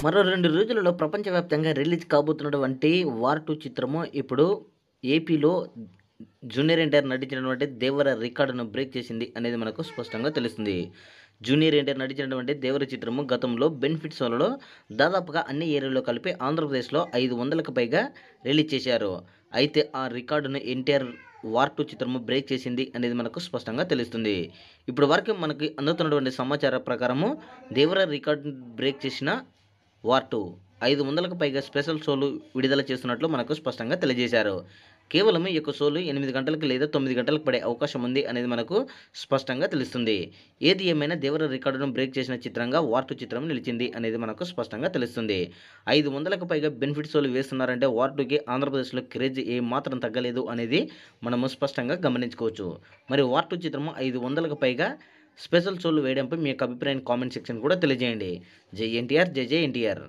మరో 2 రోజులలో ప్రపంచవ్యాప్తంగా రిలీజ్ కాబోతున్నటువంటి 'వార్ 2' చిత్రము ఇప్పుడు ఏపీలో జూనియర్ ఎన్టీఆర్ నటించినటువంటి 'దేవర' రికార్డును బ్రేక్ చేసింది అనేది మనకు స్పష్టంగా తెలుస్తుంది. జూనియర్ ఎన్టీఆర్ నటించినటువంటి 'దేవర' చిత్రము గతంలో బెనిఫిట్ షోలలో దాదాపుగా అన్ని ఏరియాలో కలిపి ఆంధ్రప్రదేశ్లో 500కి పైగా రిలీజ్ చేశారు. అయితే ఆ రికార్డును ఎన్టీఆర్ 'వార్ 2' చిత్రము బ్రేక్ చేసింది అనేది మనకు స్పష్టంగా తెలుస్తుంది. ఇప్పటి వరకు మనకి అందుతున్నటువంటి సమాచారం ప్రకారము 'దేవర' రికార్డును బ్రేక్ చేసిన 'వార్ 2' 500కి పైగా స్పెషల్ షోలు విడుదల చేస్తున్నట్లు మనకు స్పష్టంగా తెలియజేశారు. కేవలం ఈ యొక్క షోలు 8 గంటలకు లేదా 9 గంటలకు పడే అవకాశం ఉంది అనేది మనకు స్పష్టంగా తెలుస్తుంది. ఏది ఏమైనా 'దేవర' రికార్డును బ్రేక్ చేసిన చిత్రంగా 'వార్ 2' చిత్రం నిలిచింది అనేది మనకు స్పష్టంగా తెలుస్తుంది. 500కి పైగా బెనిఫిట్ షోలు వేస్తున్నారంటే 'వార్ 2'కి ఆంధ్రప్రదేశ్లో క్రేజ్ ఏమాత్రం తగ్గలేదు అనేది మనము స్పష్టంగా గమనించుకోవచ్చు. మరి 'వార్ 2' చిత్రము 500కి పైగా స్పెషల్ షోలు వేయడంపై మీ యొక్క అభిప్రాయాన్ని కామెంట్ సెక్షన్ కూడా తెలియజేయండి. జై ఎన్టీఆర్, జై జై ఎన్టీఆర్.